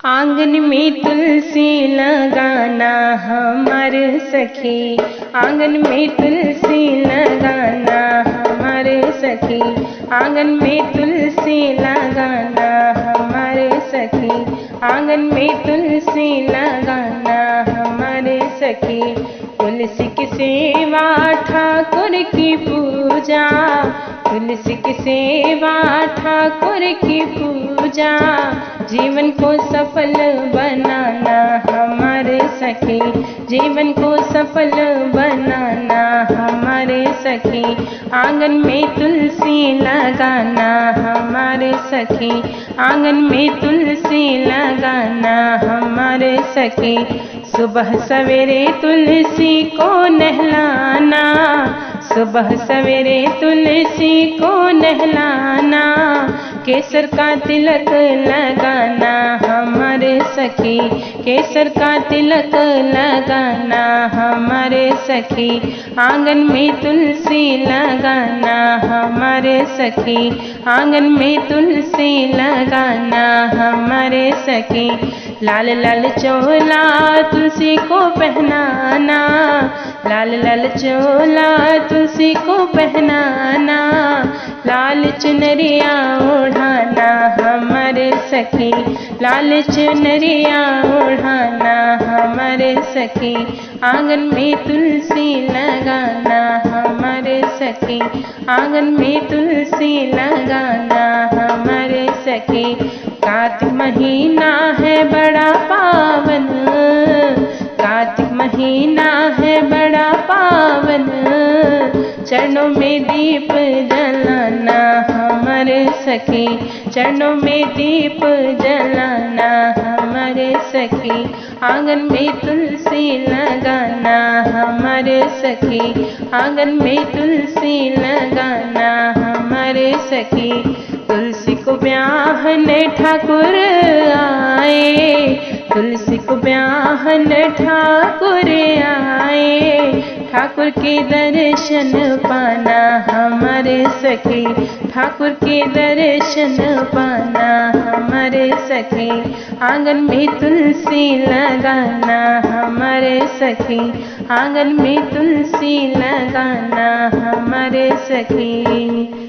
आंगन में तुलसी लगाना हमार सखी, आंगन में तुलसी लगाना हमार सखी, आंगन में तुलसी लगाना हमारे सखी, आंगन में तुलसी लगाना हमारे सखी। तुलसी की सेवा ठाकुर की पूजा, तुलसी की सेवा ठाकुर की पूजा, जीवन को सफल बनाना हमारे सखी, जीवन को सफल बनाना हमारे सखी। आंगन में तुलसी लगाना हमारे सखी, आंगन में तुलसी लगाना हमारे सखी। सुबह सवेरे तुलसी को नहलाना, सुबह सवेरे तुलसी को नहलाना, केसर का तिलक लगाना हमारे सखी, केसर का तिलक लगाना हमारे सखी। आंगन में तुलसी लगाना हमारे सखी, आंगन में तुलसी लगाना हमारे सखी। लाल लाल चोला तुलसी को पहनाना, लाल लाल चोला तुलसी को पहनाना, लाल चुनरिया ओढ़ाना हमारे सखी, लाल चुनरिया ओढ़ाना हमारे सखी। आंगन में तुलसी लगाना हमारे सखी, आंगन में तुलसी लगाना हमारे सखी। कार्तिक महीना है बड़ा पावन, कार्तिक महीना है बड़ा पावन, चरणों में दीप जलाना हमारे सखी, चरणों में दीप जलाना हमारे सखी। आंगन में तुलसी लगाना हमारे सखी, आंगन में तुलसी लगाना हमारे सखी। तुलसी को ब्याहने ठाकुर आए, तुलसी को ब्याहने ठाकुर आए, ठाकुर के दर्शन पाना हमारे सखी, ठाकुर के दर्शन पाना हमारे सखी। आंगन में तुलसी लगाना हमारे सखी, आंगन में तुलसी लगाना हमारे सखी।